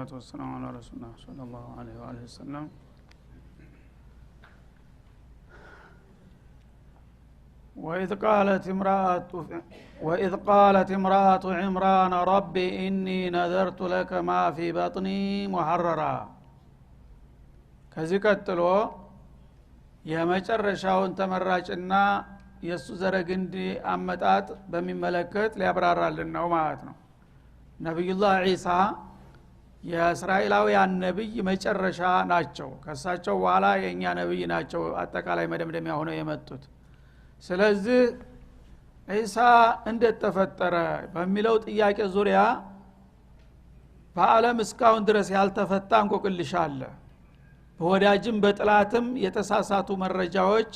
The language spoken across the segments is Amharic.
والصلاة والسلام على رسول الله صلى الله عليه وآله وسلم. وإذ قالت امرأة عمران رب إني نذرت لك ما في بطني محررا ከዚህ ቀጥሎ የመጨረሻውን ተመራጭና የሱ ዘረግንዲ አመጣጥ በሚመለከት ሊያብራራልን ነው ማለት ነው። ነብዩላህ ኢሳ የእስራኤላውያን ነብይ መጨረሻ ናቸው። ከሳቸው በኋላ የኛ ነብይ ናቸው አጠቃላይ መደምደሚያ ሆነው የመጡት። ስለዚህ ኢሳ እንዴት ተፈጠረ በሚለው ጥያቄ ዙሪያ በአለም እስካሁን ድረስ ያልተፈታ እንቆቅልሽ አለ። በወዳጅም በጥላትም የተሳሳቱ መረጃዎች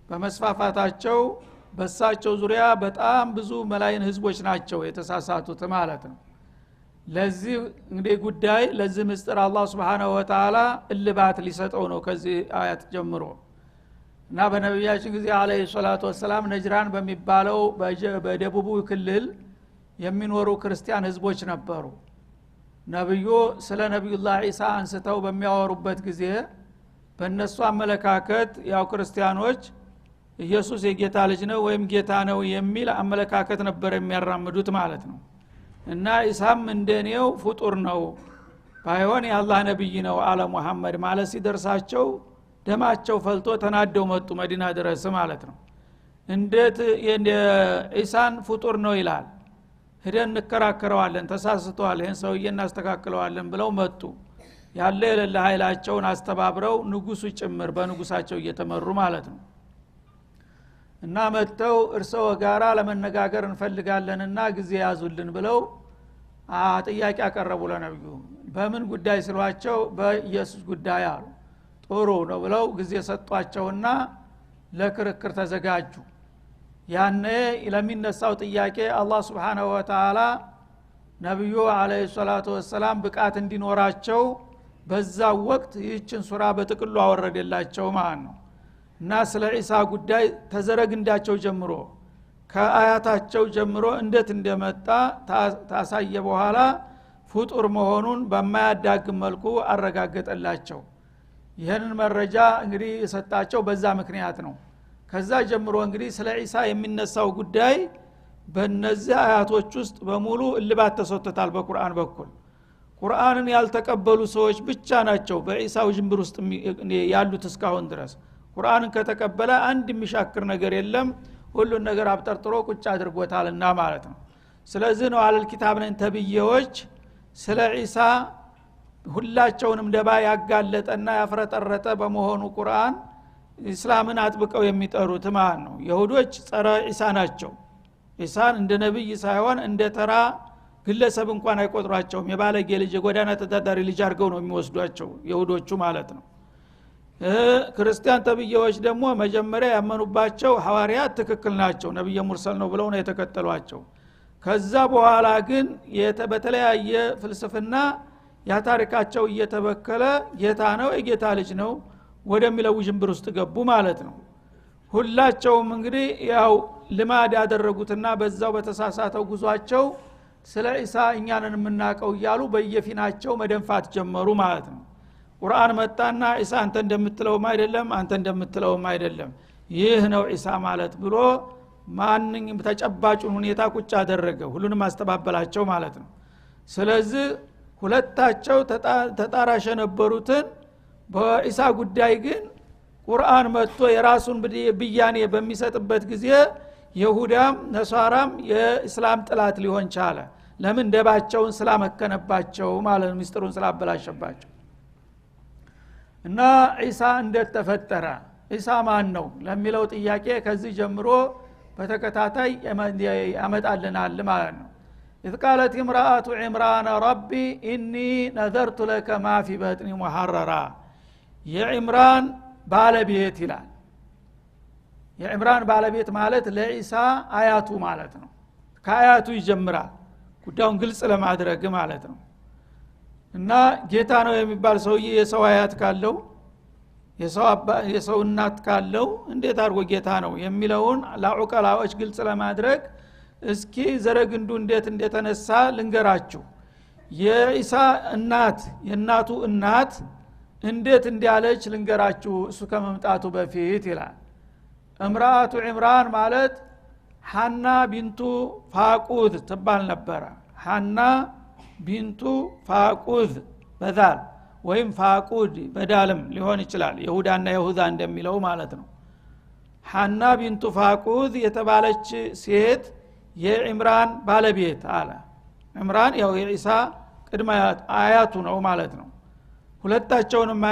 በመስፋፋታቸው በሳቸው ዙሪያ በጣም ብዙ መላእክት ህዝቦች ናቸው የተሳሳቱት ማለት ነው። ለዚህ እንግዲህ ጉዳይ ለዚህ ምስጥር አላህ Subhanahu Wa Ta'ala እልባት ሊሰጠው ነው ከዚህ አያት ጀምሮ እና በነብያችን ጊዜ አለይሂ ሰላቱ ወሰለም ነጅራን በሚባለው በደቡቡ ክልል የሚኖሩ ክርስቲያን ህዝቦች ነበሩ። ነብዩ ስለ ነብዩላህ ኢሳ አንስተው በሚያወሩበት ጊዜ በእነሱ አመለካከት ያው ክርስቲያኖች ኢየሱስ የጌታ ልጅ ነው ወይም ጌታ ነው የሚል አመለካከት ነበር የሚያራምዱት ማለት ነው። እና ኢሳም እንደኔው ፍጡር ነው ባይሆን የአላህ ነብይ ነው አለ መሐመድ ማለት ሲደርሳቸው ደማቸው ፈልቶ ተናደው መጡ መዲና ድረስ ማለት ነው። እንዴት ኢሳን ፍጡር ነው ይላል? ሄደን እንከራከረዋለን ተሳስተዋል ይሄን ሰውዬ እናስተካክለዋለን ብለው መጡ። ያለ የሌለ ኃይላቸውን አስተባብረው ንጉሱ ጭምር በንጉሳቸው እየተመሩ ማለት ነው። እና መተው እርሰው ጋራ ለመነጋገር እንፈልጋለንና ጊዜ ያዙልን ብለው ጥያቄ አቀረቡ ለነብዩ። በምን ጉዳይ ሲሏቸው በኢየሱስ ጉዳይ አሉ። ጥሩ ነው ብለው ጊዜ ሰጧቸውና ለክርክር ተዘጋጁ። ያኔ ለሚነሳው ጥያቄ አላህ Subhanahu Wa Ta'ala ነብዩ አለይሂ ሰላቱ ወሰለም ብቃት እንዲኖራቸው በዛ ወቅት ይህችን ሱራ በጥቅሉ አወረደላቸው ማለት ነው። እና ስለ ኢሳ ጉዳይ ተዘረግንዳቸው ጀምሮ ከአያታቸው ጀምሮ እንዴት እንደመጣ ታሳየ በኋላ ፍጡር መሆኑን በማያዳግም መልኩ አረጋገጠላቸው። ይሄንን መረጃ እንግዲህ የሰጣቸው በዛ ምክንያት ነው። ከዛ ጀምሮ እንግዲህ ስለ ኢሳ የሚነሳው ጉዳይ በእነዚህ አያቶች ውስጥ በሙሉ እልባት ተሰጥቷል በቁርአን በኩል። ቁርአንን ያልተቀበሉ ሰዎች ብቻ ናቸው በኢሳው ጅምብር ውስጥ ያሉት እስካሁን ድረስ። ቁርአንን ከተቀበለ አንድ የሚሻክር ነገር የለም፣ ሁሉን ነገር አብጠርጥሮ ቁጭ አድርጎታልና ማለት ነው። ስለዚህ ነው አለል ኪታብ ነን ተብየዎች ስለ ኢሳ ሁላቸውንም ደባ ያጋለጠና ያፍረጠረጠ በመሆኑ ቁርአን እስላምን አጥብቀው የሚጠሩት ማለት ነው። ይሁዶች ጸረ ኢሳ ናቸው። ኢሳን እንደ ነብይ ሳይሆን እንደ ተራ ግለሰብ እንኳን አይቆጥሯቸውም። የባለጌ ልጅ የጎዳና ተዳዳሪ ልጅ አድርገው ነው የሚወስዷቸው ይሁዶቹ ማለት ነው። ክርስቲያን ተብየዎች ደግሞ መጀመሪያ ያመኑባቸው ሐዋርያት ትክክል ናቸው ነብይ ሙርሰል ነው ብለው ነው የተከተሏቸው። ከዛ በኋላ ግን በተለያየ ፍልስፍና ያ ታሪካቸው እየተበከለ ጌታ ነው የጌታ ልጅ ነው ወደሚለው ጅምብር ውስጥ ገቡ ማለት ነው። ሁላቸውም እንግዲህ ያው ልማድ ያደረጉትና በዛው በተሳሳተው ጉዟቸው ስለ ኢሳ እኛንን የምናቀው እያሉ በየፊናቸው መደንፋት ጀመሩ ማለት ነው። ቁርአን መጣና ኢሳ አንተ እንደምትለውም አይደለም አንተ እንደምትለውም አይደለም ይህ ነው ኢሳ ማለት ብሎ ማንንም ተጨባጩን ሁኔታ ቁጭ አደረገ፣ ሁሉንም አስተባበላቸው ማለት ነው። ስለዚህ ሁለታቸው ተጣራሽ የነበሩትን በኢሳ ጉዳይ ግን ቁርአን መጥቶ የራሱን ብያኔ በሚሰጥበት ጊዜ ይሁዳም ነሳራም የእስላም ጥላት ሊሆን ቻለ። ለምን ደባቸውን ስላመከነባቸው ማለት ምስጥሩን ስላበላሸባቸው። እና ኢሳ እንዴት ተፈጠረ ኢሳ ማን ነው ለሚለው ጥያቄ ከዚህ ጀምሮ በተከታታይ ያመጣልናል ማለት ነው። إذ قالت امرأة عمران ربي إني نذرت لك ما في بطني محررا የዕምራን ባለቤት ይላል። የዕምራን ባለቤት ማለት ለኢሳ አያቱ ማለት ነው። ከአያቱ ይጀምራል ጉዳዩን ግልጽ ለማድረግ ማለት ነው። እና ጌታ ነው የሚባል ሰውዬ የሰው አያት ካለው የሰው እናት ካለው እንዴት አድርጎ ጌታ ነው የሚለውን ለዑቀላዎች ግልጽ ለማድረግ እስኪ ዘረግንዱ እንዴት እንደተነሳ ልንገራችሁ። የኢሳ እናት የእናቱ እናት እንዴት እንዲያለች ልንገራችሁ እሱ ከመምጣቱ በፊት ይላል። እምራአቱ ዒምራን ማለት ሐና ቢንቱ ፋቁድ ትባል ነበረ። ሐና ቢንቱ ፋቁድ በዛል ወይም ፋቁድ በዳልም ሊሆን ይችላል፣ ይሁዳና ይሁዳ እንደሚለው ማለት ነው። ሐና ቢንቱ ፋቁድ የተባለች ሴት የዒምራን ባለቤት አለ። ዒምራን ያው የኢሳ ቅድመ አያቱ ነው ማለት ነው። ሁለታቸውንም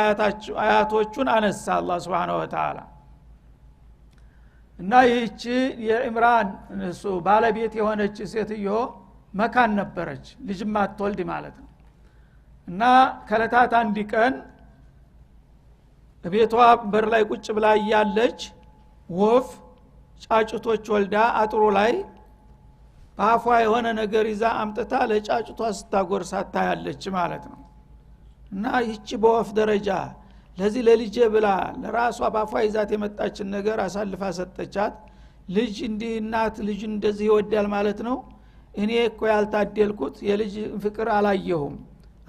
አያቶቹን አነሳ አላህ Subhanahu Wa Ta'ala። እና ይህች የዒምራን እሱ ባለቤት የሆነች ሴትዮ መካን ነበረች፣ ልጅም አትወልድ ማለት ነው። እና ከለታት አንድ ቀን ቤቷ በር ላይ ቁጭ ብላ ያለች ወፍ ጫጩቶች ወልዳ አጥሩ ላይ በአፏ የሆነ ነገር ይዛ አምጥታ ለጫጩቷ ስታጎርሳት ታያለች ማለት ነው። እና ይህች በወፍ ደረጃ ለዚህ ለልጄ ብላ ለራሷ በአፏ ይዛት የመጣችን ነገር አሳልፋ ሰጠቻት። ልጅ እንዲህ እናት ልጅ እንደዚህ ይወዳል ማለት ነው። እኔ እኮ ያልታደልኩት የልጅ ፍቅር አላየሁም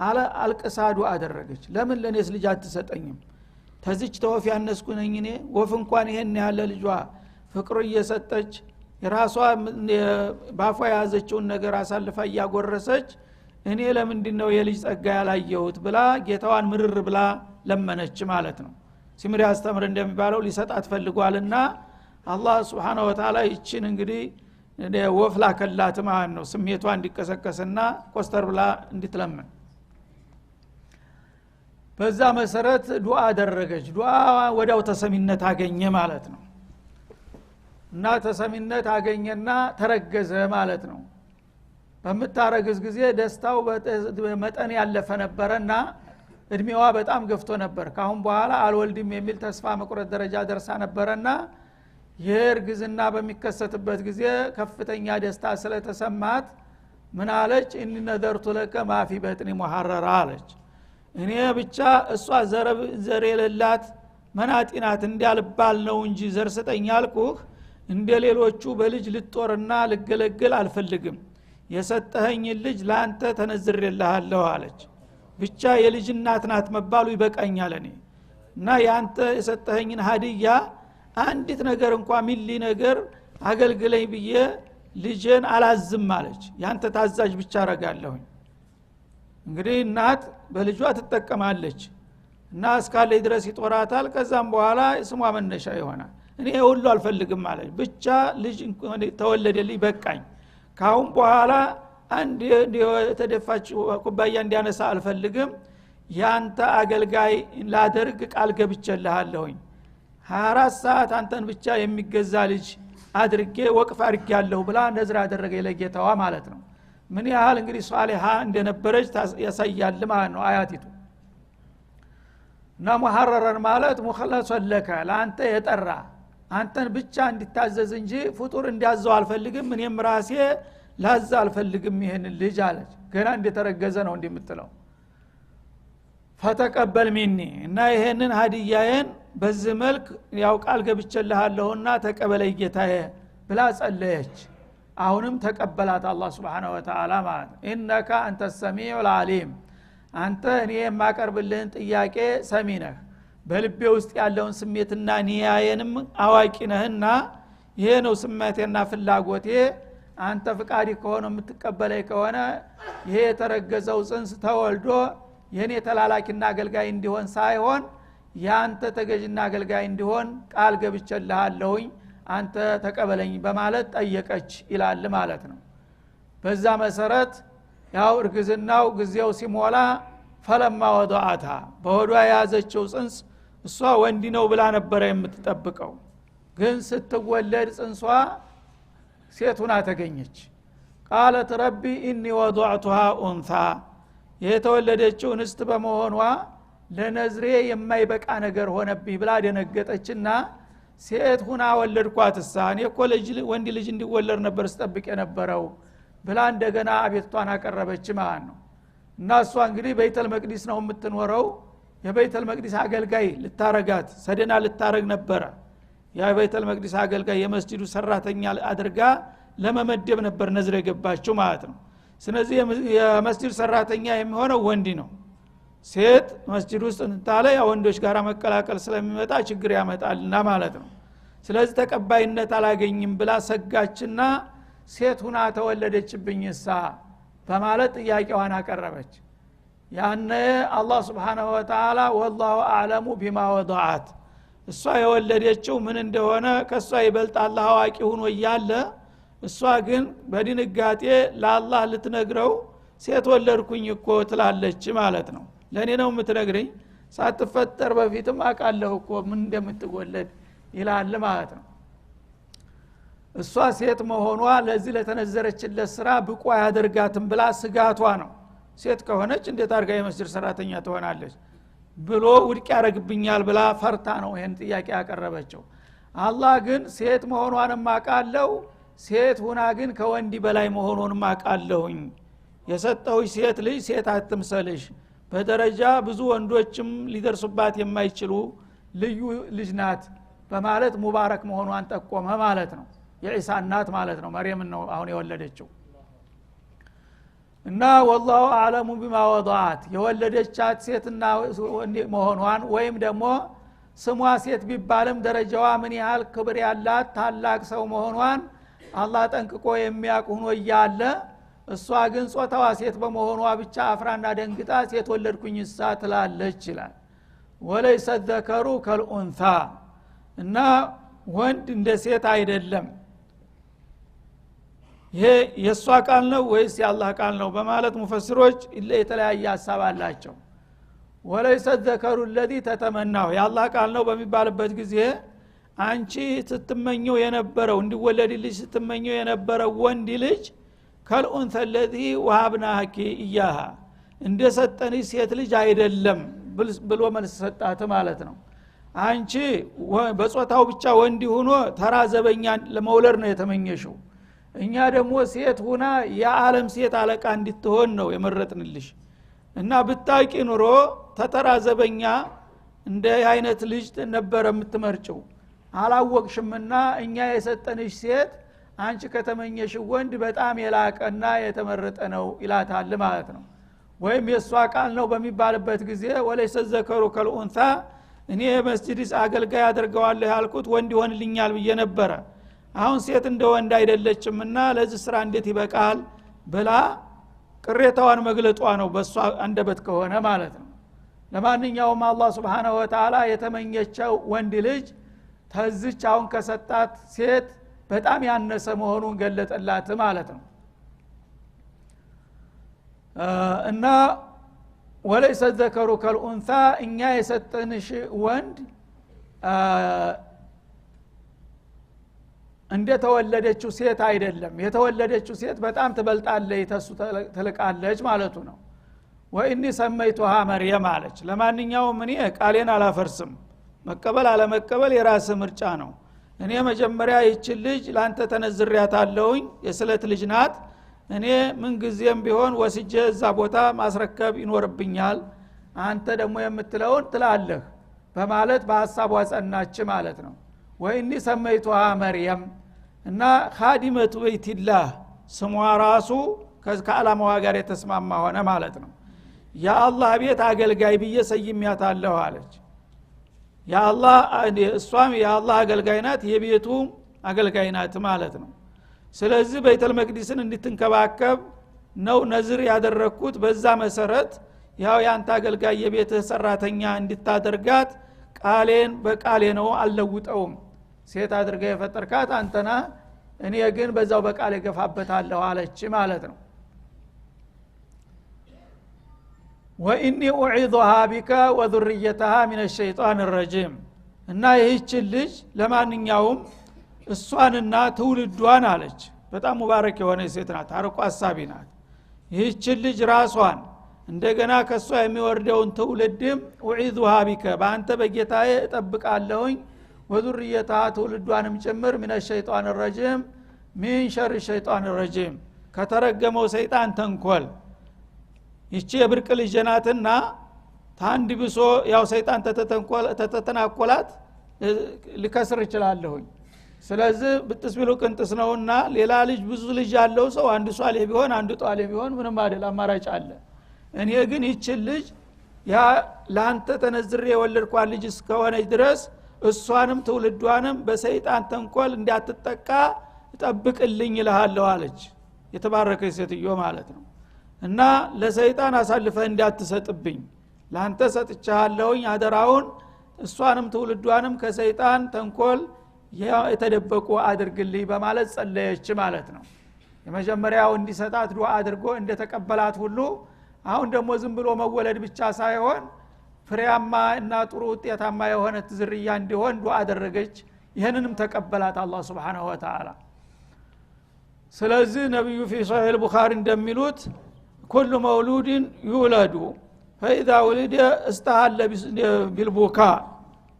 አለ። አልቀሳዱ አደረገች። ለምን ለኔስ ልጅ አትሰጠኝም? ተዚች ተወፍ ያነስኩ ነኝ እኔ። ወፍ እንኳን ይሄን ያለ ልጇ ፍቅር እየሰጠች የራሷ ባፏ ያዘችውን ነገር አሳልፋ ያጎረሰች እኔ ለምንድነው የልጅ ጸጋ ያላየሁት ብላ ጌታዋን ምርር ብላ ለመነች ማለት ነው። ሲምሪ አስተምር እንደሚባለው ሊሰጣት ፈልጓልና አላህ Subhanahu Wa Ta'ala ይችን እንግዲህ ወፍ ላከላት ማለት ነው። ስሜቷ እንዲቀሰቀስና ኮስተር ብላ እንድትለምን በዛ መሰረት ዱዓ አደረገች። ዱዓ ወዲያው ተሰሚነት አገኘ ማለት ነው። እና ተሰሚነት አገኘና ተረገዘ ማለት ነው። በመታረግዝ ጊዜ ደስታው በመጠን ያለፈ ነበርና እድሜዋ በጣም ገፍቶ ነበር። ካሁን በኋላ አልወልድም የሚል ተስፋ መቁረጥ ደረጃ ደርሳ ነበርና የእርግዝና በሚከሰትበት ጊዜ ከፍተኛ ደስታ ስለተሰማት ምን አለች? እኒ ነዘርቱ ለከ ማፊ በጥኒ ሙሐረራ አለች። እኔ ብቻ እሷ ዘር የሌላት መናጢናት እንዳልባል ነው እንጂ ዘር ስጠኝ አልኩህ፣ እንደሌሎቹ በልጅ ልጦርና ልገለግል አልፈልግም። የሰጠኸኝ ልጅ ላንተ ተነዝሬልሃለሁ አለች። ብቻ የልጅ እናት ናት መባሉ ይበቃኛል እኔ እና ያንተ የሰጠኸኝን ሀዲያ አንዲት ነገር እንኳን ሚሊ ነገር አገልግለኝ ብዬ ልጄን አላዝም አለች። ያንተ ታዛዥ ብቻ አረጋለሁኝ። እንግዲህ እናት በልጇ ትጠቀማለች እና እስካለይ ድረስ ይጦራታል። ከዛም በኋላ ስሟ መነሻ ይሆናል። እኔ ሁሉ አልፈልግም አለች። ብቻ ልጅ ተወለደልኝ በቃኝ። ካሁን በኋላ አንድ የተደፋች ኩባያ እንዲያነሳ አልፈልግም። ያንተ አገልጋይ ላደርግ ቃል ገብቼልሃለሁኝ። 24 ሰዓት አንተን ብቻ የሚገዛ ልጅ አድርጌ ወቅፍ አድርጌያለሁ ብላ ነዝር አደረገ ለጌታዋ ማለት ነው። ምን ያህል እንግዲህ ሷሊሃ እንደነበረች ያሳያል ማለት ነው አያቲቱ። እና ሙሐረረን ማለት ሙኸለሰን ለከ ለአንተ የጠራ አንተን ብቻ እንዲታዘዝ እንጂ ፍጡር እንዲያዘው አልፈልግም። እኔም ራሴ ላዛ አልፈልግም ይሄን ልጅ አለች። ገና እንደተረገዘ ነው እንደምትለው። ፈተቀበል ሚኒ እና ይሄንን ሀዲያዬን በዚህ መልክ ያው ቃል ገብቼልሃለሁና ተቀበለኝ ጌታዬ ብላ ጸለየች። አሁንም ተቀበላት አላህ Subhanahu Wa Ta'ala ማለት ኢነካ አንተ ሰሚዑል ዓሊም፣ አንተ እኔ የማቀርብልህን ጥያቄ ሰሚ ነህ፣ በልቤ ውስጥ ያለውን ስሜትና ንያዬንም አዋቂ ነህና ይሄ ነው ስሜቴና ፍላጎቴ። አንተ ፍቃድ ከሆነ የምትቀበለኝ ከሆነ ይሄ የተረገዘው ጽንስ ተወልዶ የኔ ተላላኪና አገልጋይ እንዲሆን ሳይሆን ያንተ ተገዥና አገልጋይ እንዲሆን ቃል ገብቼልሃለሁኝ፣ አንተ ተቀበለኝ በማለት ጠየቀች ይላል ማለት ነው። በዛ መሰረት ያው እርግዝናው ጊዜው ሲሞላ ፈለማ ወضعታ በሆዷ የያዘችው ጽንስ እሷ ወንድ ነው ብላ ነበር የምትጠብቀው። ግን ስትወለድ ጽንሷ ሴት ሆና ተገኘች። قالت ربي اني وضعتها انثى የተወለደችው እንስት በመሆኗ ለነዝሬ የማይበቃ ነገር ሆነብኝ ብላ ደነገጠችና ሴት ሁና ወለድኳትሳ እኔ እኮ ወንድ ልጅ እንዲወለድ ነበር ስጠብቅ የነበረው ብላ እንደገና አቤቷን አቀረበች ማለት ነው። እና እሷ እንግዲህ በይተል መቅዲስ ነው የምትኖረው። የበይተል መቅዲስ አገልጋይ ልታረጋት ሰደና ልታረግ ነበር። ያ በይተል መቅዲስ አገልጋይ የመስጂዱ ሰራተኛ አድርጋ ለመመደብ ነበር ነዝር የገባችው ማለት ነው። ስለዚህ የመስጂድ ሰራተኛ የሚሆነው ወንድ ነው ሴት መስጂድ ውስጥ እንታለ ያ ወንዶች ጋር መቀላቀል ስለሚመጣ ችግር ያመጣልና ማለት ነው ስለዚህ ተቀባይነት አላገኝም ብላ ሰጋችና ሴት ሁና ተወለደችብኝሳ በማለት ጥያቄዋን አቀረበች ያነ አላህ Subhanahu Wa Ta'ala والله اعلم بما وضعت እሷ የወለደችው ምን እንደሆነ ከሷ ይበልጥ አላህ አዋቂ ሆኖ ይያለ እሷ ግን በድንጋጤ ለአላህ ልትነግረው ሴት ወለድኩኝ እኮ ትላለች ማለት ነው ለኔ ነው የምትነግረኝ ሳትፈጠር በፊትም አቃለሁ እኮ ምን እንደምትወለድ ይላል ማለት ነው እሷ ሴት መሆኗ ለዚህ ለተነዘረችለት ስራ ብቁ ያደርጋትም ብላ ስጋቷ ነው ሴት ከሆነች እንዴት አርጋ የመስጂድ ሰራተኛ ትሆናለች ብሎ ውድቅ ያረግብኛል ብላ ፈርታ ነው ይሄን ጥያቄ ያቀረበችው አላህ ግን ሴት መሆኗንም አቃለው ሴት ሁና ግን ከወንዲ በላይ መሆኑንም አቃለሁኝ የሰጠውሽ ሴት ልጅ ሴት አትምሰልሽ በደረጃ ብዙ ወንዶችም ሊደርሱባት የማይችሉ ልዩ ልጅ ናት በማለት ሙባረክ መሆኗን ጠቆመ ማለት ነው የኢሳ እናት ማለት ነው መርየም ነው አሁን የወለደችው እና والله اعلم بما وضعت የወለደቻት ሴትና መሆኗን ወይም ደግሞ ስሟ ሴት ቢባልም ደረጃዋ ምን ያህል ክብር ያላት ታላቅ ሰው መሆኗን አላህ ጠንቅቆ የሚያውቅ ሆኖ ይያለ እሷ ግን ጾታዋ ሴት በመሆኗ ብቻ አፍራና ደንግጣ ሴት ወለድኩኝ እሳ ትላለች ይላል ወለይሰ الذكر كالانثى እና ወንድ እንደ ሴት አይደለም ይሄ የሷ ቃል ነው ወይስ የአላህ ቃል ነው በማለት ሙፈሲሮች የተለያየ ሐሳብ አላቸው ወለይሰ الذكر الذي تتمناه የአላህ ቃል ነው በሚባልበት ጊዜ አንቺ ስትመኘው የነበረው እንዲወለድልሽ ስትመኘው የነበረው ወንድ ልጅ ከልኡንተ الذي وهبناك اياها እንደሰጠንሽ ሴት ልጅ አይደለም ብሎ መልስ ሰጣት ማለት ነው አንቺ በጾታው ብቻ ወንድ ሆኖ ተራዘበኛ ለመውለድ ነው የተመኘሽው እኛ ደግሞ ሴት ሆና የዓለም ሴት አለቃ እንድትሆን ነው የመረጥንልሽ እና ብታቂ ኑሮ ተተራዘበኛ እንደ አይነት ልጅ ነበር የምትመርጭው አላወቅሽምና እኛ የሰጠንሽ ሴት አንቺ ከተመኘሽ ወንድ በጣም የላቀና የተመረጠ ነው ይላታል ማለት ነው ወይም የሷ ቃል ነው በሚባልበት ጊዜ ወለይሰ الذكر كالانثى እኔ መስጂድስ አገልጋይ አደርገዋለሁ ያልኩት ወንድ ይሆንልኛል ብዬ ነበር አሁን ሴት እንደ ወንድ አይደለችምና ለዚህ ስራ እንዴት ይበቃል ብላ ቅሬታዋን መግለጧ ነው በሷ አንደበት ከሆነ ማለት ነው ለማንኛውም አላህ Subhanahu Wa Ta'ala የተመኘቸው ወንድ ልጅ ተዝች አሁን ከሰጣት ሴት በጣም ያነሰ መሆኑን ገለጠላት ማለት ነው እና ወለይሰ الذكر كالانثى እኛ የሰጠንሽ ወንድ እንደተወለደችው ሴት አይደለም የተወለደችው ሴት በጣም ትበልጣለች ተሱ ተልቃለች ማለቱ ነው ወኢኒ ሰመይቱሃ መርየም አለች ለማንኛውም እኔ ቃሌን አላፈርስም መቀበል አለመቀበል የራስ ምርጫ ነው እኔ መጀመሪያ ይችን ልጅ ላንተ ተነዝሪያታለሁኝ የስለት ልጅ ናት እኔ ምን ጊዜም ቢሆን ወስጄ እዛ ቦታ ማስረከብ ይኖርብኛል አንተ ደግሞ የምትለውን ትላለህ በማለት በሐሳቧ ጸናች ማለት ነው ወኢኒ ሰመይቱሃ መርየም እና ኻዲመቱ በይቲላህ ስሟ ራሱ ከዓላማዋ ጋር የተስማማ ሆነ ማለት ነው የአላህ ቤት አገልጋይ ብዬ ሰይሜያታለሁ አለች ያአላህ እሷም የአላህ አገልጋይ ናት የቤቱ አገልጋይ ናት ማለት ነው ስለዚህ ቤተል መቅዲስን እንድትንከባከብ ነው ነዝር ያደረኩት በዛ መሰረት ያው ያንተ አገልጋይ የቤትህ ሰራተኛ እንድታደርጋት ቃሌን በቃሌ ነው አልለውጠውም ሴት አድርገ የፈጠርካት አንተና እኔ ግን በዛው በቃሌ ገፋበታለሁ አለች ማለት ነው ወኢኒ اعيذها بك وذريتها من الشيطان الرجيم እና ይህች ልጅ ለማንኛውም እሷንና ትውልዷን አለች በጣም ሙባረክ የሆነ ሴት ናት አርቆ አሳቢ ናት ይህች ልጅ ራሷን እንደገና ከሷ የሚወርደውን ትውልድም اعيذها بك በአንተ በጌታዬ እጠብቃለሁኝ وذريتها ትውልዷንም ጭምር من الشيطان الرجيم من شر الشيطان الرجيم ከተረገመው ሰይጣን ተንኮል ይቺ የብርቅ ልጅ ናትና ታንድ ብሶ ያው ሰይጣን ተተናኮላት ሊከስር ይችላልሁኝ ስለዚህ ብትስቢሉ ቅንጥስ ነውና ሌላ ልጅ ብዙ ልጅ ያለው ሰው አንዱ ሷሊህ ቢሆን አንዱ ጧሊህ ቢሆን ምንም አይደል አማራጭ አለ እኔ ግን ይችል ልጅ ያ ላንተ ተነዝሬ የወለድኳት ልጅ እስከሆነች ድረስ እሷንም ትውልዷንም በሰይጣን ተንኮል እንዳትጠቃ ጠብቅልኝ ይልሃለሁ አለች የተባረከች ሴትዮ ማለት ነው እና ለሰይጣን አሳልፈህ እንዳትሰጥብኝ ላንተ ሰጥቻለሁኝ አደራውን እሷንም ትውልዷንም ከሰይጣን ተንኮል የተደበቁ አድርግልኝ በማለት ጸለየች ማለት ነው የመጀመሪያው እንዲሰጣት ዱዓ አድርጎ እንደተቀበላት ሁሉ አሁን ደግሞ ዝም ብሎ መወለድ ብቻ ሳይሆን ፍሬያማ እና ጥሩ ውጤታማ የሆነ ዝርያ እንዲሆን ዱዓ አደረገች ይሄንንም ተቀበላት አላህ Subhanahu Wa Ta'ala ስለዚህ ነብዩ في صحيح البخاري እንደሚሉት كل مولود يولد فاذا ولد استحل بالبكاء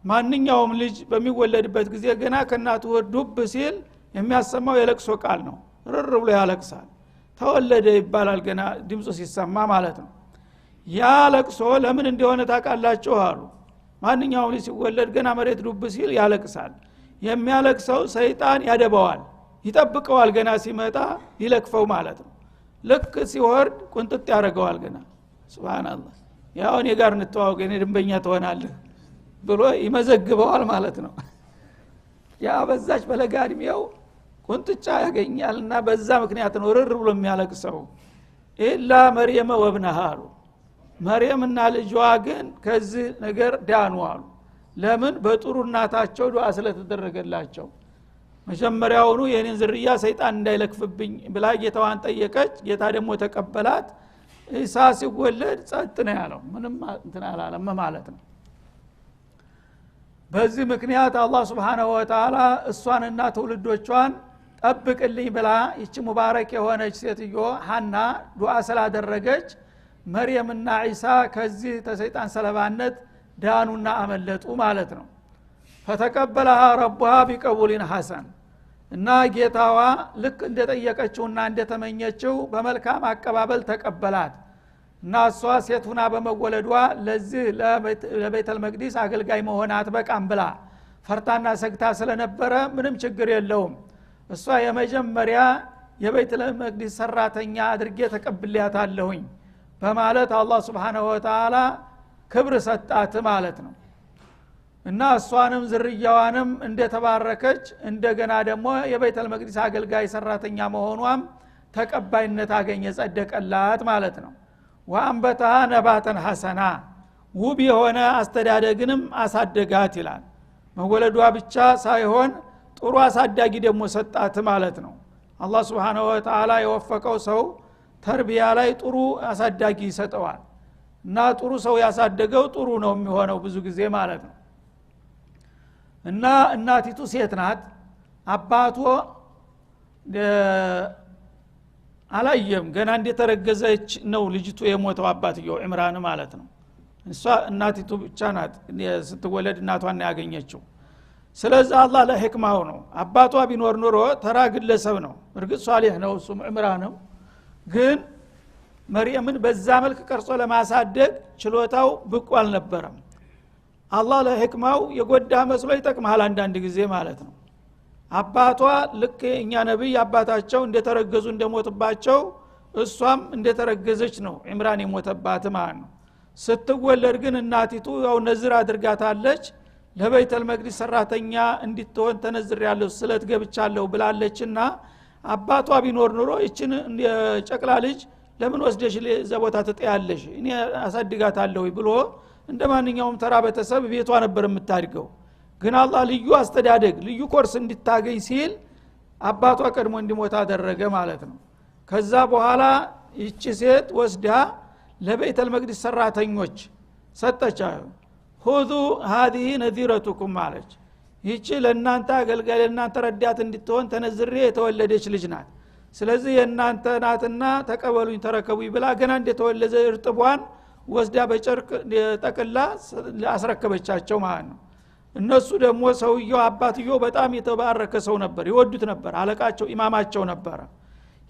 ማንኛውም ልጅ በሚወለድበት ጊዜ ገና ከናቱ ዱብ ሲል የሚያሰማው የለቅሶ ቃል ነው ርር ብሎ ያለቅሳል ተወለደ ይባላል ገና ድምጹ ሲሰማ ማለት ነው ያ ለቅሶ ለምን እንደሆነ ታውቃላችሁ አሉ ማንኛውም ልጅ ሲወለድ ገና መሬት ዱብ ሲል ያለቅሳል የሚያለቅሰው ሰይጣን ያደባዋል ይጠብቀዋል ገና ሲመጣ ይለክፈው ማለት ነው ልክ ሲወርድ ቁንጥጥ ያደርገዋል ገና ሱብሃንአላህ ያው እኔ ጋር እንተዋወቅ እኔ ደንበኛ ትሆናለህ ብሎ ይመዘግበዋል ማለት ነው ያ በዛች በለጋድሚያው ቁንጥጫ ያገኛልና በዛ ምክንያት ነው ርር ብሎ የሚያለቅሰው ኢላ መርየም ወብነሃ አሉ መርየምና ልጇ ግን ከዚህ ነገር ዳኑ አሉ ለምን በጥሩ እናታቸው ዱዓ ስለተደረገላቸው መጀመሪያውኑ የኔን ዝርያ ሰይጣን እንዳይለክፍብኝ ብላ ጌታዋን ጠየቀች ጌታ ደግሞ ተቀበላት ኢሳ ሲወለድ ጸጥ ነው ያለው ምንም እንትን አላለም ማለት ነው በዚህ ምክንያት አላህ Subhanahu Wa Ta'ala እሷንና ትውልዶቿን ጠብቅልኝ ብላ ይቺ ሙባረክ የሆነች ሴትዮ ሐና ዱዓ ስላደረገች መርየምና ኢሳ ከዚህ ተሰይጣን ሰለባነት ዳኑና አመለጡ ማለት ነው فتقبلها ربها بقبول حسن እና ጌታዋ ልክ እንደጠየቀችውና እንደተመኘችው በመልካም አቀባበል ተቀበላት እና እሷ ሴቱና በመወለዷ ለዚህ ለቤተል መቅዲስ አገልጋይ መሆናት በቃም ብላ ፈርታና ሰግታ ስለነበረ ምንም ችግር የለውም እሷ የመጀመሪያ የቤተል መቅዲስ ሰራተኛ አድርጌ ተቀብልያታለሁኝ በማለት አላህ Subhanahu Wa Ta'ala ክብር ሰጣት ማለት ነው እና እሷንም ዝርያዋንም እንደተባረከች እንደገና ደግሞ የቤተል መቅዲስ አገልጋይ ሰራተኛ መሆኗም ተቀባይነት አገኘ ጸደቀላት ማለት ነው ወአንበታ ነባተን ሐሰና ውብ የሆነ አስተዳደግንም አሳደጋት ይላል መወለዷ ብቻ ሳይሆን ጥሩ አሳዳጊ ደግሞ ሰጣት ማለት ነው አላህ Subhanahu Wa Ta'ala የወፈቀው ሰው ተርቢያ ላይ ጥሩ አሳዳጊ ይሰጠዋል እና ጥሩ ሰው ያሳደገው ጥሩ ነው የሚሆነው ብዙ ጊዜ ማለት ነው እና እናቲቱ ሴት ናት አባቷ አላየም ገና እንደተረገዘች ነው ልጅቱ የሞተው አባትየው ኢምራን ማለት ነው እሷ እናቲቱ ብቻ ናት ስትወለድ እናቷን ያገኘችው ስለዚህ አላህ ለህክማው ነው አባቷ ቢኖር ኖሮ ተራ ግለሰብ ነው እርግጥ ሷሊህ ነው እሱም ኢምራንም ግን መርየምን በዛ መልክ ቀርጾ ለማሳደግ ችሎታው ብቁ አልነበረም አላህ ለህክማው የጎዳ መስሎ ይጠቅማል አንዳንድ ጊዜ ማለት ነው አባቷ ልክ እኛ ነብይ አባታቸው እንደተረገዙ እንደሞተባቸው እሷም እንደተረገዘች ነው ኢምራን የሞተባት ማለት ነው ስትወለድ ግን እናቲቱ ያው ነዝር አድርጋታለች ለቤተል መቅዲስ ሰራተኛ እንድትሆን ተነዝሬያለሁ ስለት ገብቻለሁ ብላለችና አባቷ ቢኖር ኑሮ እቺን ጨቅላ ልጅ ለምን ወስደሽ ለዘቦታ ተጠያለሽ እኔ አሳድጋታለሁ ብሎ እንደማንኛውም ተራ ቤተሰብ ቤቷ ነበር የምታድገው ግን አላህ ልዩ አስተዳደግ ልዩ ኮርስ እንድታገኝ ሲል አባቷ ቀድሞ እንዲሞት አደረገ ማለት ነው ከዛ በኋላ ይቺ ሴት ወስዳ ለቤተል መቅዲስ ሰራተኞች ሰጠቻቸው خذوا هذه نذيرتكم ማለች ይቺ ለእናንተ አገልጋይ ለእናንተ ረዳት እንድትሆን ተነዝሬ የተወለደች ልጅ ናት ስለዚህ የእናንተ ናትና ተቀበሉኝ ተረከቡኝ ብላ ገና እንደተወለደ እርጥቧን ወስዳ በጨርቅ ጠቅላ አስረከበቻቸው ማለት ነው እነሱ ደግሞ ሰውየው አባትየው በጣም የተባረከ ሰው ነበር ይወዱት ነበር አለቃቸው ኢማማቸው ነበር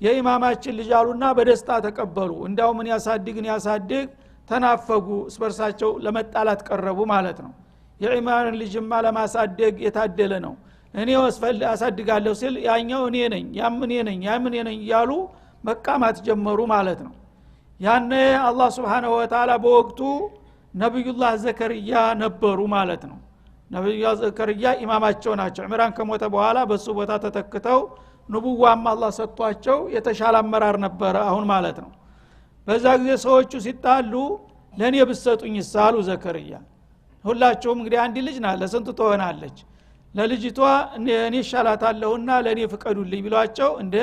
የኢማማችን ልጅ አሉና በደስታ ተቀበሉ እንዳው ምን ያሳድግ ተናፈጉ ስበርሳቸው ለመጣላት ቀረቡ ማለት ነው የኢማን ልጅማ ለማሳደግ የታደለ ነው እኔ ወስፈል አሳድጋለሁ ሲል ያኛው እኔ ነኝ ያም እኔ ነኝ ያሉ መቃማት ጀመሩ ማለት ነው። ያኔ አላህ Subhanahu Wa Ta'ala በወቅቱ ነብዩላህ ዘከርያ ነበሩ ማለት ነው። ነብዩላህ ዘከርያ ኢማማቸው ናቸው። ዑምራን ከሞተ በኋላ በሱ ቦታ ተተክተው ንቡዋም አላህ ሰጥቷቸው የተሻለ አመራር ነበር አሁን ማለት ነው። በዛ ጊዜ ሰዎቹ ሲጣሉ ለኔ ብትሰጡኝ ሳሉ ዘከርያ ሁላቸውም እንግዲህ አንድ ልጅ ናት ለስንቱ ትሆናለች ለልጅቷ እኔ ሻላታለሁና ለኔ ፍቀዱልኝ ቢሏቸው እንደ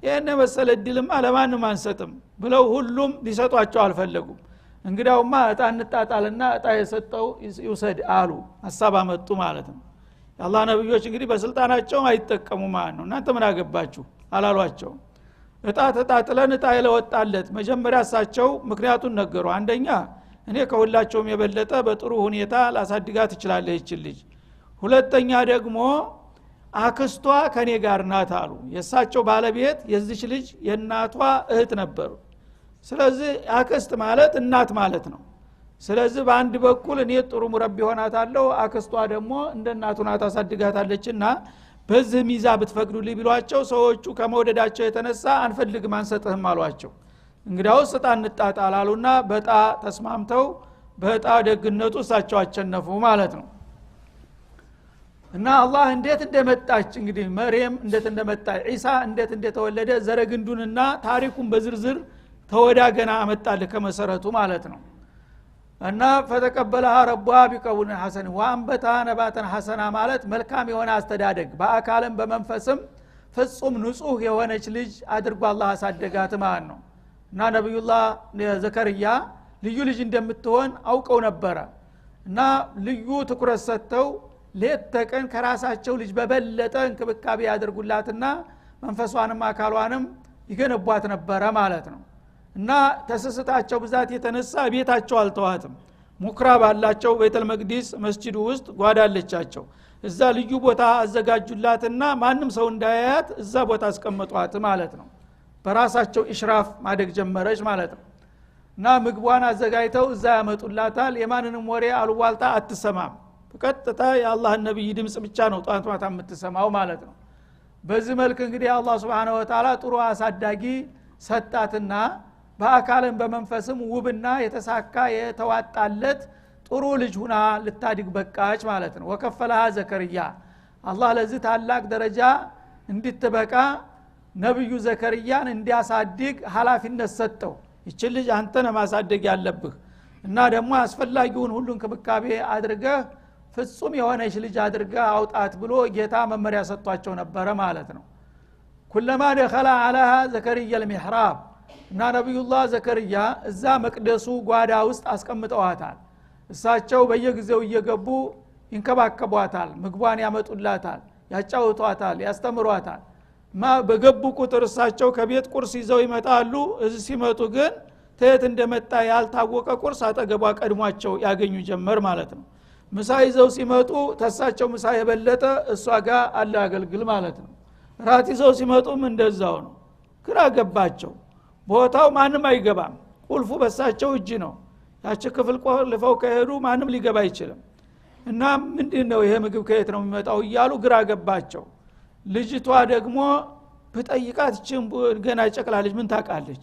የነ መሰለ ድልም አለማንም አንሰጥም ብለው ሁሉም ሊሰጧቸው አልፈለጉም። እንግዲያውማ እጣ እንጣጣልና እጣ የሰጠው ይውሰድ አሉ ሐሳብ አመጡ ማለት ነው። የአላህ ነብዮች እንግዲህ በስልጣናቸው አይጠቀሙ ማለት ነው። እናንተ ምን አገባችሁ አላሏቸው። እጣ ተጣጥለን እጣ የለወጣለት መጀመሪያ እሳቸው ምክንያቱን ነገሩ። አንደኛ እኔ ከሁላቸውም የበለጠ በጥሩ ሁኔታ ላሳድጋት እችላለሁ ይችል ልጅ፣ ሁለተኛ ደግሞ አክስቷ ከኔ ጋር ናት አሉ። የሳቸው ባለቤት የዚች ልጅ የናቷ እህት ነበሩ። ስለዚህ አክስት ማለት እናት ማለት ነው። ስለዚህ በአንድ በኩል እኔ ጥሩ ሙረቢ ሆናታለሁ፣ አክስቷ ደግሞ እንደ እናቱ ናት አሳድጋታለችና በዚህ ሚዛ ብትፈቅዱልኝ ቢሏቸው ሰዎቹ ከመወደዳቸው የተነሳ አንፈልግም አንሰጥህም አሏቸው። እንግዲያውስ እጣ እንጣጣላሉና በጣ ተስማምተው በጣ ደግነቱ እሳቸው አቸነፉ ማለት ነው። እና አላህ እንዴት እንደመጣች እንግዲህ መርየም እንዴት እንደመጣች ኢሳ እንዴት እንደተወለደ ዘረግንዱንና ታሪኩን በዝርዝር ተወዳገና አመጣልህ ከመሰረቱ ማለት ነው። እና ፈተቀበለها ربها بقبول حسن وانبتها نباتا حسنا ማለት መልካም የሆነ አስተዳደግ በአካልም በመንፈስም ፍጹም ንጹህ የሆነች ልጅ አድርጎ አላህ አሳደጋት ማለት ነው። እና ነብዩላህ ዘከርያ ልዩ ልጅ እንደምትሆን አውቀው ነበረ እና ልዩ ትኩረት ሰጥተው ሌት ተቀን ከራሳቸው ልጅ በበለጠ እንክብካቤ ያደርጉላትና መንፈሷንም አካሏንም ይገነቧት ነበረ ማለት ነው። እና ተሰስታቸው ብዛት የተነሳ ቤታቸው አልተዋትም። ሙክራብ አላቸው ቤተል መቅዲስ መስጂዱ ውስጥ ጓዳለቻቸው። እዛ ልዩ ቦታ አዘጋጁላትና ማንም ሰው እንዳያያት እዛ ቦታ አስቀምጧት ማለት ነው። በራሳቸው ኢሽራፍ ማደግ ጀመረች ማለት ነው። እና ምግቧን አዘጋጅተው እዛ ያመጡላታል። የማንንም ወሬ አሉባልታ አትሰማም። በቀጥታ የአላህ ነብይ ድምጽ ብቻ ነው ጧት ማታ የምትሰማው ማለት ነው። በዚህ መልክ እንግዲህ አላህ Subhanahu Wa Ta'ala ጥሩ አሳዳጊ ሰጣትና በአካልም በመንፈስም ውብና የተሳካ የተዋጣለት ጥሩ ልጅ ሁና ልታድግ በቃች ማለት ነው። ወከፈለها ዘከርያ አላህ ለዚህ ታላቅ ደረጃ እንድትበቃ ነብዩ ዘከርያን እንዲያሳድግ ኃላፊነት ሰጠው። ይች ልጅ አንተ ነህ ማሳደግ ያለብህ እና ደግሞ አስፈላጊውን ሁሉ እንክብካቤ አድርገህ ፍጹም የሆነች ልጅ አድርገህ አውጣት ብሎ ጌታ መመሪያ ሰጥቷቸው ነበረ ማለት ነው። ኩለማ ደኸለ عليها ዘከርያ المحراب እና ነብዩላህ ዘከርያ እዛ መቅደሱ ጓዳ ውስጥ አስቀምጠዋታል። እሳቸው በየጊዜው እየገቡ ይንከባከቧታል፣ ምግቧን ያመጡላታል፣ ያጫውቷታል፣ ያስተምሯታል። በገቡ ቁጥር እሳቸው ከቤት ቁርስ ይዘው ይመጣሉ። እዚህ ሲመጡ ግን ተየት እንደመጣ ያልታወቀ ቁርስ አጠገቧ ቀድሟቸው ያገኙ ጀመር ማለት ነው። ምሳ ይዘው ሲመጡ ተሳቸው ምሳ የበለጠ እሷ ጋር አለ አገልግል ማለት ነው። ራት ይዘው ሲመጡም እንደዛው ነው። ግራ ገባቸው። ቦታው ማንም አይገባም፣ ቁልፉ በሳቸው እጅ ነው። ያቺ ክፍል ቆልፈው ከሄዱ ማንም ሊገባ አይችልም። እና ምንድነው ይሄ ምግብ ከየት ነው የሚመጣው እያሉ ግራ ገባቸው። ልጅቷ ደግሞ በጠይቃት እቺን ገና ጨቅላ ልጅ ምን ታውቃለች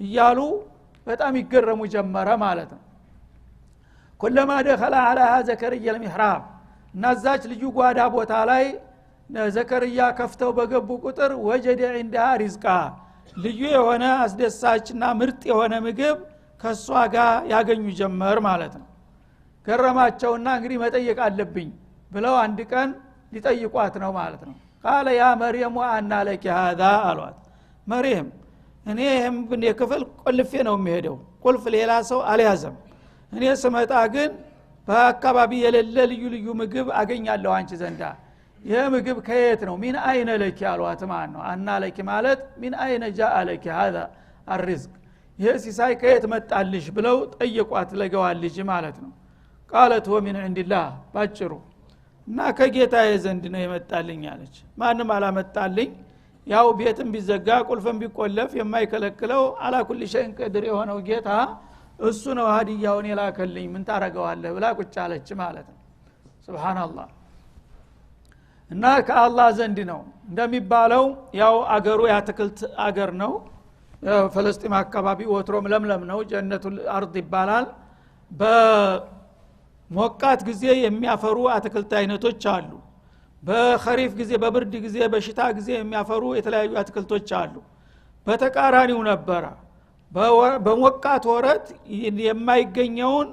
እያሉ በጣም ይገረሙ ጀመረ ማለት ነው። ኩለማ ደኸለ عليها ዘከርያ المحراب ናዛች ልዩ ጓዳ ቦታ ላይ ዘከርያ ከፍተው በገቡ ቁጥር ወጀደ عندها رزقا ልዩ የሆነ አስደሳችና ምርጥ የሆነ ምግብ ከሷ ጋር ያገኙ ጀመር ማለት ነው። ገረማቸውና እንግዲህ መጠየቅ አለብኝ ብለው አንድ ቀን ሊጠይቋት ነው ማለት ነው። قال يا مريم أن لك هذا አሏት። መርየም እኔ ይሄን ክፍል ቆልፌ ነው የሚሄደው፣ ቁልፍ ሌላ ሰው አልያዘም። እኔ ስመጣ ግን በአካባቢ የሌለ ልዩ ልዩ ምግብ አገኛለሁ አንቺ ዘንዳ። ይሄ ምግብ ከየት ነው? ሚን አይነ ለኪ አሏት ማለት ነው። አና ለኪ ማለት ሚን አይነ جاء لك هذا الرزق ይሄ ሲሳይ ከየት መጣልሽ ብለው ጠየቋት ለገዋልጅ ማለት ነው። قالت هو من عند الله ባጭሩ እና ከጌታዬ ዘንድ ነው የመጣልኝ አለች። ማንም አላመጣልኝ። ያው ቤትም ቢዘጋ ቁልፍም ቢቆለፍ የማይከለክለው አላ ኩሊ ሸይን ቀድር የሆነው ጌታ እሱ ነው ሀዲያውን የላከልኝ ምን ታረጋዋለህ ብላ ቁጭ አለች ማለት ነው። ሱብሃንአላህ። እና ከአላህ ዘንድ ነው እንደሚባለው ያው አገሩ ያትክልት አገር ነው ፍልስጤም አካባቢ ወትሮም ለምለም ነው ጀነቱል አርድ ይባላል በሞቃት ጊዜ የሚያፈሩ አትክልት አይነቶች አሉ በخريف ጊዜ በብርድ ጊዜ በሽታ ጊዜ የሚያፈሩ የተለያዩ አትክልቶች አሉ በተቃራኒው ነበር በሞቃት ወራት የማይገኘውን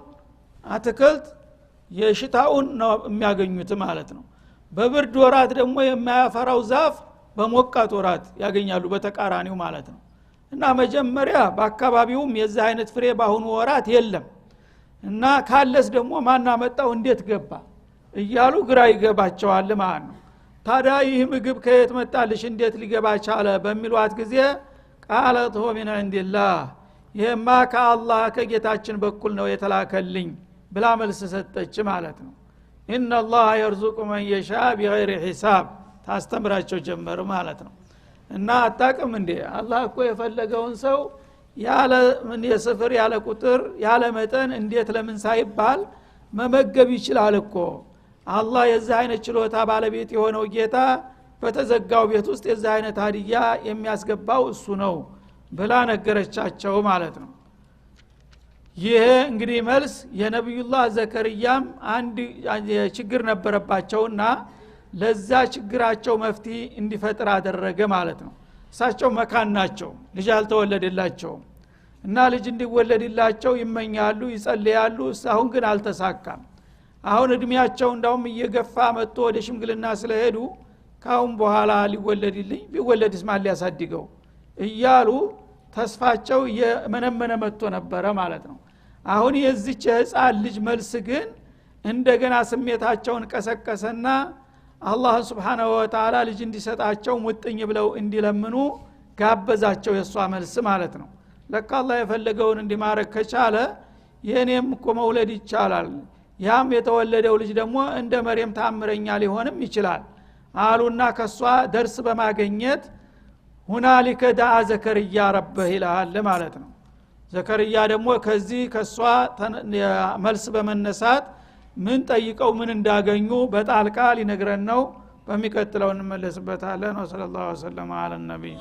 አትክልት የሽታውን ነው የሚያገኙት ማለት ነው በብርድ ወራት ደግሞ የማያፈራው ዛፍ በሞቃት ወራት ያገኛሉ በተቃራኒው ማለት ነው እና መጀመሪያ በአካባቢውም የዛ አይነት ፍሬ ባሁኑ ወራት የለም እና ካለስ ደግሞ ማን አመጣው እንዴት ገባ እያሉ ግራ ይገባቸዋል ማለት ነው ታዲያ ይህ ምግብ ከየት መጣልሽ እንዴት ሊገባ ቻለ በሚሏት ጊዜ ቃለት ሆ ሚን እንዲላህ ይሄማ ከአላህ ከጌታችን በኩል ነው የተላከልኝ ብላ መልስ ሰጠች ማለት ነው ኢነላህ የርዙቁ መን የሻ ቢገይሪ ሒሳብ ታስተምራቸው ጀመር ማለት ነው እና አጣቅም እንዴ አላህ እኮ የፈለገውን ሰው ያለ ምን የስፍር ያለ ቁጥር ያለ መጠን እንዴት ለምን ሳይባል መመገብ ይችላል እኮ አላህ የዛ አይነት ችሎታ ባለቤት የሆነው ጌታ በተዘጋው ቤት ውስጥ የዛ አይነት ሀዲያ የሚያስገባው እሱ ነው ብላ ነገረቻቸው ማለት ነው ይሄ እንግዲህ መልስ የነብዩላህ ዘከርያም አንድ ችግር ነበረባቸውና ለዛ ችግራቸው መፍትሄ እንዲፈጥር አደረገ ማለት ነው እሳቸው መካን ናቸው ልጅ አልተወለደላቸው እና ልጅ እንዲወለድላቸው ይመኛሉ ይጸልያሉ አሁን ግን አልተሳካም አሁን እድሜያቸው እንዳውም እየገፋ መጥቶ ወደ ሽምግልና ስለሄዱ ካሁን በኋላ ሊወለድልኝ ቢወለድስ ማን ሊያሳድገው እያሉ ተስፋቸው የመነመነ መጥቶ ነበረ ማለት ነው አሁን የዚች ህፃን ልጅ መልስ ግን እንደገና ስሜታቸውን ቀሰቀሰና አላህ Subhanahu Wa Ta'ala ልጅ እንዲሰጣቸው ሙጥኝ ብለው እንዲለምኑ ጋበዛቸው የሷ መልስ ማለት ነው ለካ አላህ የፈለገውን እንዲማረክ ከቻለ የኔም እኮ መውለድ ይቻላል ያም የተወለደው ልጅ ደግሞ እንደ መርየም ታምረኛ ሊሆንም ይችላል አሉና ከሷ ደርስ በማግኘት ሁናሊከ ዳአ ዘከርያ ረበህ ይላል ማለት ነው ዘከርያ ደግሞ ከዚህ ከሷ መልስ በመነሳት ምን ጠይቀው ምን እንዳገኙ በጣልቃ ሊነግረን ነው በሚቀጥለው እንመለስበታለን ወሰለላሁ ዐለ ነብይ